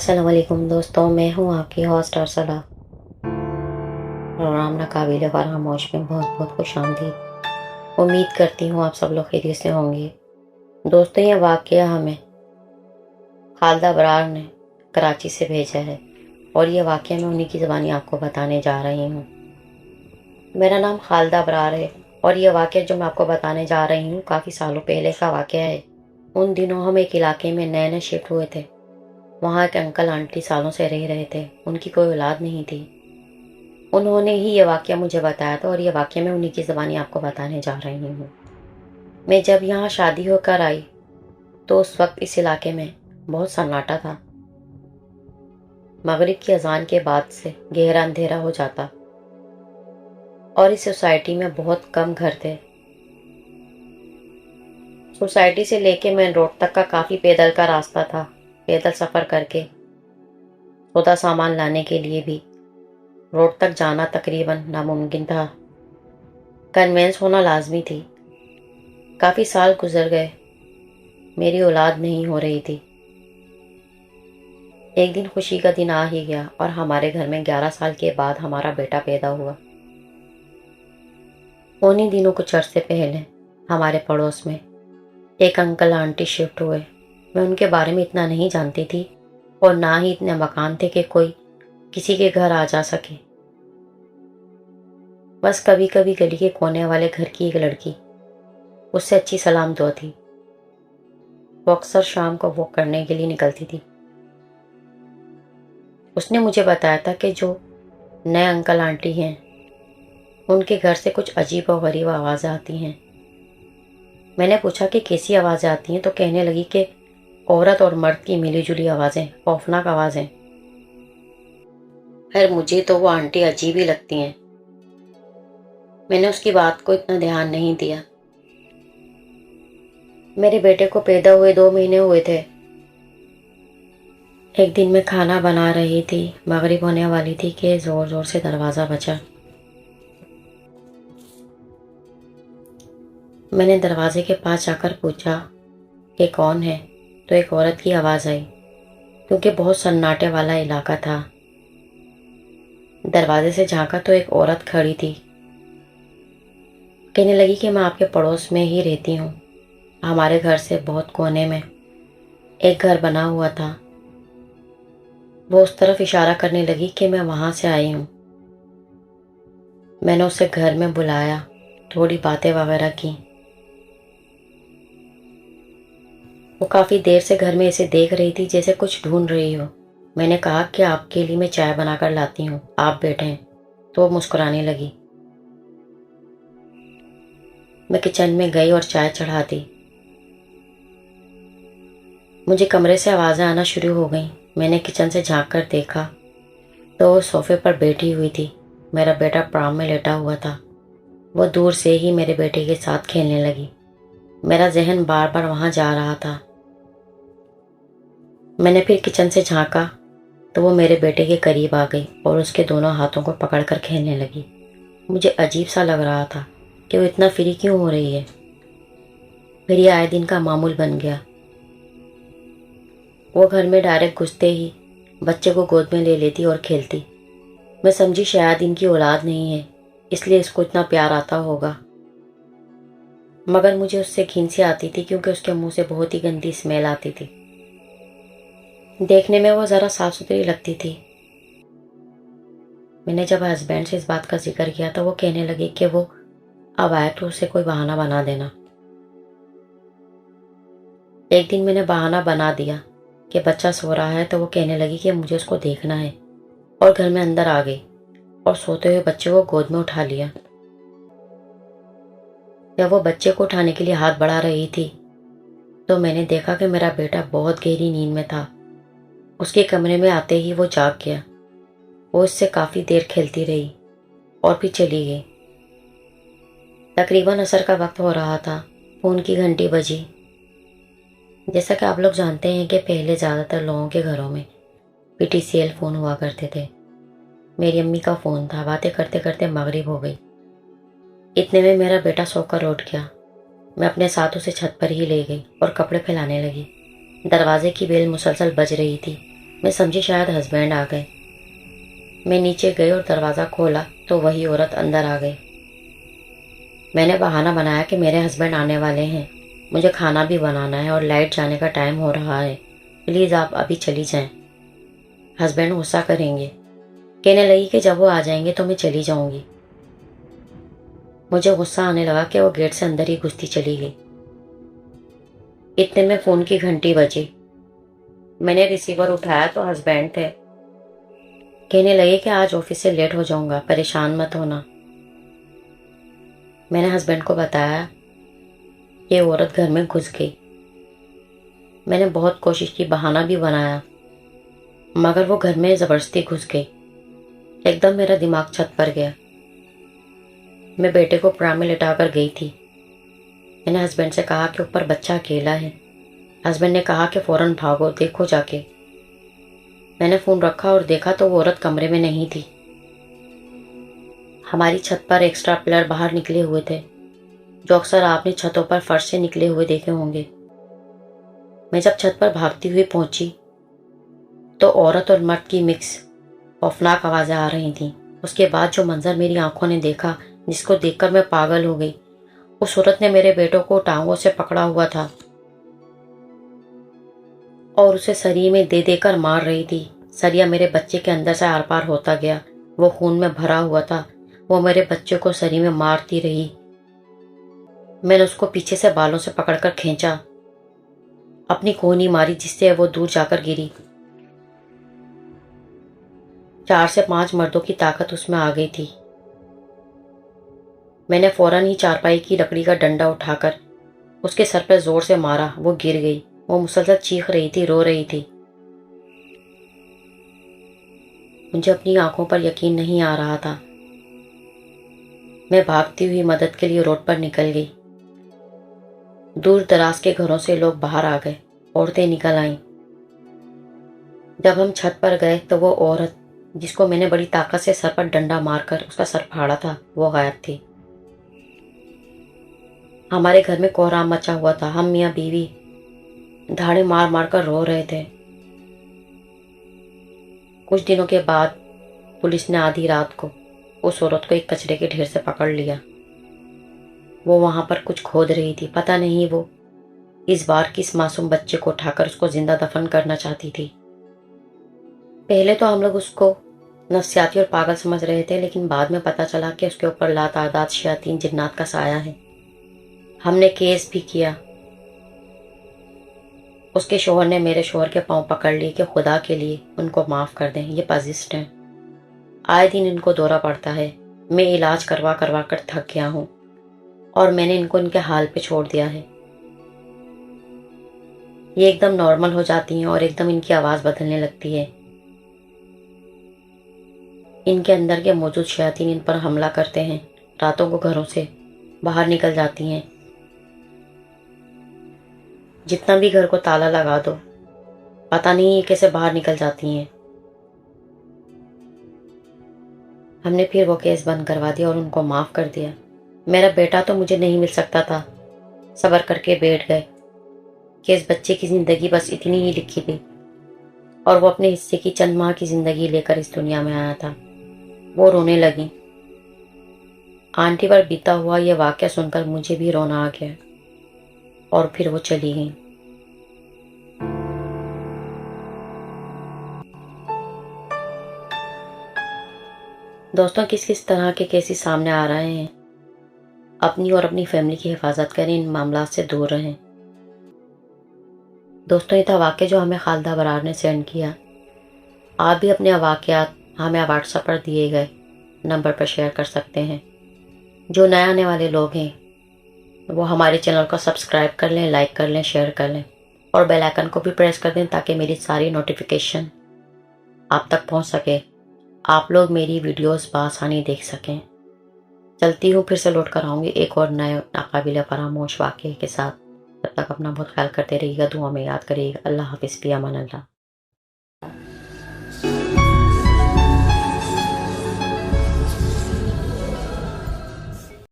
السلام علیکم دوستوں، میں ہوں آپ کی ہوسٹ ارسلہ۔ پروگرام ناقابل فراموش میں بہت بہت خوش آمدید۔ امید کرتی ہوں آپ سب لوگ خیریت سے ہوں گے۔ دوستوں، یہ واقعہ ہمیں خالدہ برار نے کراچی سے بھیجا ہے اور یہ واقعہ میں انہی کی زبانی آپ کو بتانے جا رہی ہوں۔ میرا نام خالدہ برار ہے اور یہ واقعہ جو میں آپ کو بتانے جا رہی ہوں کافی سالوں پہلے کا واقعہ ہے۔ ان دنوں ہم ایک علاقے میں نئے نئے شفٹ ہوئے تھے۔ وہاں ایک انکل آنٹی سالوں سے رہ رہے تھے، ان کی کوئی اولاد نہیں تھی۔ انہوں نے ہی یہ واقعہ مجھے بتایا تھا اور یہ واقعہ میں انہی کی زبانی آپ کو بتانے جا رہی ہوں۔ میں جب یہاں شادی ہو کر آئی تو اس وقت اس علاقے میں بہت سناٹا تھا۔ مغرب کی اذان کے بعد سے گہرا اندھیرا ہو جاتا اور اس سوسائٹی میں بہت کم گھر تھے۔ سوسائٹی سے لے کے مین روڈ تک کا کافی پیدل کا راستہ تھا۔ پیدل سفر کر کے سودا سامان لانے کے لیے بھی روڈ تک جانا تقریباً ناممکن تھا۔ کنوینس ہونا لازمی تھی۔ کافی سال گزر گئے، میری اولاد نہیں ہو رہی تھی۔ ایک دن خوشی کا دن آ ہی گیا اور ہمارے گھر میں 11 سال کے بعد ہمارا بیٹا پیدا ہوا۔ انہی دنوں کچھ عرصے پہلے ہمارے پڑوس میں ایک انکل آنٹی شفٹ ہوئے۔ میں ان کے بارے میں اتنا نہیں جانتی تھی اور نہ ہی اتنے مکان تھے کہ کوئی کسی کے گھر آ جا سکے۔ بس کبھی کبھی گلی کے کونے والے گھر کی ایک لڑکی، اس سے اچھی سلام دعا تھی، وہ اکثر شام کو واک کرنے کے لیے نکلتی تھی۔ اس نے مجھے بتایا تھا کہ جو نئے انکل آنٹی ہیں ان کے گھر سے کچھ عجیب و غریب آوازیں آتی ہیں۔ میں نے پوچھا کہ کیسی آوازیں آتی ہیں تو کہنے لگی کہ عورت اور مرد کی ملی جلی آوازیں، خوفناک آوازیں۔ خیر مجھے تو وہ آنٹی عجیب ہی لگتی ہیں۔ میں نے اس کی بات کو اتنا دھیان نہیں دیا۔ میرے بیٹے کو پیدا ہوئے 2 مہینے ہوئے تھے۔ ایک دن میں کھانا بنا رہی تھی، مغرب ہونے والی تھی کہ زور زور سے دروازہ بجا۔ میں نے دروازے کے پاس جا کر پوچھا کہ کون ہے تو ایک عورت کی آواز آئی، کیونکہ بہت سناٹے والا علاقہ تھا۔ دروازے سے جھانکا تو ایک عورت کھڑی تھی، کہنے لگی کہ میں آپ کے پڑوس میں ہی رہتی ہوں۔ ہمارے گھر سے بہت کونے میں ایک گھر بنا ہوا تھا۔ وہ اس طرف اشارہ کرنے لگی کہ میں وہاں سے آئی ہوں۔ میں نے اسے گھر میں بلایا، تھوڑی باتیں وغیرہ کی۔ وہ کافی دیر سے گھر میں ایسے دیکھ رہی تھی جیسے کچھ ڈھونڈ رہی ہو۔ میں نے کہا کہ آپ کے لیے میں چائے بنا کر لاتی ہوں، آپ بیٹھیں۔ تو وہ مسکرانے لگی۔ میں کچن میں گئی اور چائے چڑھا دی۔ مجھے کمرے سے آوازیں آنا شروع ہو گئیں۔ میں نے کچن سے جھانک کر دیکھا تو وہ صوفے پر بیٹھی ہوئی تھی۔ میرا بیٹا پرام میں لیٹا ہوا تھا۔ وہ دور سے ہی میرے بیٹے کے ساتھ کھیلنے لگی۔ میرا ذہن بار بار وہاں جا رہا تھا۔ میں نے پھر کچن سے جھانکا تو وہ میرے بیٹے کے قریب آ گئی اور اس کے دونوں ہاتھوں کو پکڑ کر کھیلنے لگی۔ مجھے عجیب سا لگ رہا تھا کہ وہ اتنا فری کیوں ہو رہی ہے۔ پھر یہ آئے دن کا معمول بن گیا۔ وہ گھر میں ڈائریکٹ گھستے ہی بچے کو گود میں لے لیتی اور کھیلتی۔ میں سمجھی شاید ان کی اولاد نہیں ہے، اس لیے اس کو اتنا پیار آتا ہوگا، مگر مجھے اس سے گھن سی آتی تھی کیونکہ اس کے منہ سے بہت ہی گندی اسمیل آتی تھی۔ دیکھنے میں وہ ذرا صاف ستھری لگتی تھی۔ میں نے جب ہسبینڈ سے اس بات کا ذکر کیا تو وہ کہنے لگے کہ وہ اب آئے تو اسے کوئی بہانہ بنا دینا۔ ایک دن میں نے بہانہ بنا دیا کہ بچہ سو رہا ہے تو وہ کہنے لگی کہ مجھے اس کو دیکھنا ہے، اور گھر میں اندر آ گئی اور سوتے ہوئے بچے کو گود میں اٹھا لیا۔ جب وہ بچے کو اٹھانے کے لیے ہاتھ بڑھا رہی تھی تو میں نے دیکھا کہ میرا بیٹا بہت گہری نیند میں تھا۔ اس کے کمرے میں آتے ہی وہ جاگ گیا۔ وہ اس سے کافی دیر کھیلتی رہی اور پھر چلی گئی۔ تقریباً عصر کا وقت ہو رہا تھا۔ فون کی گھنٹی بجی۔ جیسا کہ آپ لوگ جانتے ہیں کہ پہلے زیادہ تر لوگوں کے گھروں میں PTCL فون ہوا کرتے تھے۔ میری امی کا فون تھا۔ باتیں کرتے کرتے مغرب ہو گئی۔ اتنے میں میرا بیٹا سو کر اٹھ گیا۔ میں اپنے ساتھ اسے چھت پر ہی لے گئی اور کپڑے پھیلانے لگی۔ دروازے کی بیل مسلسل بج رہی تھی میں سمجھی شاید ہسبینڈ آ گئے۔ میں نیچے گئی اور دروازہ کھولا تو وہی عورت اندر آ گئی۔ میں نے بہانہ بنایا کہ میرے ہسبینڈ آنے والے ہیں، مجھے کھانا بھی بنانا ہے اور لائٹ جانے کا ٹائم ہو رہا ہے، پلیز آپ ابھی چلی جائیں، ہسبینڈ غصہ کریں گے۔ کہنے لگی کہ جب وہ آ جائیں گے تو میں چلی جاؤں گی۔ مجھے غصہ آنے لگا کہ وہ گیٹ سے اندر ہی گھستی چلی گئی۔ اتنے میں فون کی گھنٹی بجی۔ میں نے ریسیور اٹھایا تو ہسبینڈ تھے۔ کہنے لگے کہ آج آفس سے لیٹ ہو جاؤں گا، پریشان مت ہونا۔ میں نے ہسبینڈ کو بتایا یہ عورت گھر میں گھس گئی۔ میں نے بہت کوشش کی، بہانہ بھی بنایا، مگر وہ گھر میں زبردستی گھس گئی۔ ایک دم میرا دماغ چھت پر گیا۔ میں بیٹے کو پرام میں لٹا کر گئی تھی۔ میں نے ہسبینڈ سے کہا کہ اوپر بچہ اکیلا ہے۔ ہسبینڈ نے کہا کہ فوراً بھاگو، دیکھو جا کے۔ میں نے فون رکھا اور دیکھا تو وہ عورت کمرے میں نہیں تھی۔ ہماری چھت پر ایکسٹرا پلر باہر نکلے ہوئے تھے، جو اکثر آپ نے چھتوں پر فرش سے نکلے ہوئے دیکھے ہوں گے۔ میں جب چھت پر بھاگتی ہوئی پہنچی تو عورت اور مرد کی مکس خوفناک آوازیں آ رہی تھیں۔ اس کے بعد جو منظر میری آنکھوں نے دیکھا، جس کو دیکھ کر میں پاگل ہو گئی، اس عورت نے میرے بیٹوں کو ٹانگوں سے پکڑا ہوا تھا اور اسے سری میں دے دے کر مار رہی تھی۔ سریا میرے بچے کے اندر سے آر پار ہوتا گیا، وہ خون میں بھرا ہوا تھا۔ وہ میرے بچے کو سری میں مارتی رہی۔ میں نے اس کو پیچھے سے بالوں سے پکڑ کر کھینچا، اپنی کونی ماری جس سے وہ دور جا کر گری۔ 4 سے 5 مردوں کی طاقت اس میں آ گئی تھی۔ میں نے فوراً ہی چارپائی کی لکڑی کا ڈنڈا اٹھا کر اس کے سر پہ زور سے مارا۔ وہ گر گئی۔ وہ مسلسل چیخ رہی تھی، رو رہی تھی۔ مجھے اپنی آنکھوں پر یقین نہیں آ رہا تھا۔ میں بھاگتی ہوئی مدد کے لیے روڈ پر نکل گئی۔ دور دراز کے گھروں سے لوگ باہر آ گئے، عورتیں نکل آئیں۔ جب ہم چھت پر گئے تو وہ عورت جس کو میں نے بڑی طاقت سے سر پر ڈنڈا مار کر اس کا سر پھاڑا تھا، وہ غائب تھی۔ ہمارے گھر میں کوہرام مچا ہوا تھا۔ ہم میاں بیوی دھاڑے مار مار کر رو رہے تھے۔ کچھ دنوں کے بعد پولیس نے آدھی رات کو اس عورت کو ایک کچرے کے ڈھیر سے پکڑ لیا۔ وہ وہاں پر کچھ کھود رہی تھی، پتہ نہیں وہ اس بار کس معصوم بچے کو اٹھا کر اس کو زندہ دفن کرنا چاہتی تھی۔ پہلے تو ہم لوگ اس کو نفسیاتی اور پاگل سمجھ رہے تھے، لیکن بعد میں پتہ چلا کہ اس کے اوپر لاتعداد شیاطین جنات کا سایہ ہے۔ ہم نے کیس بھی کیا۔ اس کے شوہر نے میرے شوہر کے پاؤں پکڑ لی کہ خدا کے لیے ان کو معاف کر دیں، یہ پازسٹ ہیں، آئے دن ان کو دورہ پڑتا ہے۔ میں علاج کروا کروا کر تھک گیا ہوں اور میں نے ان کو ان کے حال پہ چھوڑ دیا ہے۔ یہ ایک دم نارمل ہو جاتی ہیں اور ایک دم ان کی آواز بدلنے لگتی ہے۔ ان کے اندر کے موجود شیاطین ان پر حملہ کرتے ہیں، راتوں کو گھروں سے باہر نکل جاتی ہیں۔ جتنا بھی گھر کو تالا لگا دو، پتہ نہیں یہ کیسے باہر نکل جاتی ہیں۔ ہم نے پھر وہ کیس بند کروا دیا اور ان کو معاف کر دیا۔ میرا بیٹا تو مجھے نہیں مل سکتا تھا، صبر کر کے بیٹھ گئے کہ اس بچے کی زندگی بس اتنی ہی لکھی تھی اور وہ اپنے حصے کی چند ماہ کی زندگی لے کر اس دنیا میں آیا تھا۔ وہ رونے لگی۔ آنٹی پر بیتا ہوا یہ واقعہ سن کر مجھے بھی رونا آ گیا اور پھر وہ چلی گئی۔ دوستوں، کس کس طرح کے کیسز سامنے آ رہے ہیں؟ اپنی اور اپنی فیملی کی حفاظت کریں، ان معاملات سے دور رہیں۔ دوستوں، یہ تھا واقعہ جو ہمیں خالدہ برار نے سینڈ کیا۔ آپ بھی اپنے واقعات ہمیں واٹس ایپ پر دیے گئے نمبر پر شیئر کر سکتے ہیں۔ جو نئے آنے والے لوگ ہیں وہ ہمارے چینل کو سبسکرائب کر لیں، لائک کر لیں، شیئر کر لیں اور بیل آئیکن کو بھی پریس کر دیں تاکہ میری ساری نوٹیفیکیشن آپ تک پہنچ سکے، آپ لوگ میری ویڈیوز بآسانی دیکھ سکیں۔ چلتی ہوں، پھر سے لوٹ کر آؤں گی ایک اور نئے ناقابل فراموش واقعے کے ساتھ۔ تب تک اپنا بہت خیال کرتے رہیے گا، دعا میں یاد کریے گا۔ اللہ حافظ، فی امان اللہ۔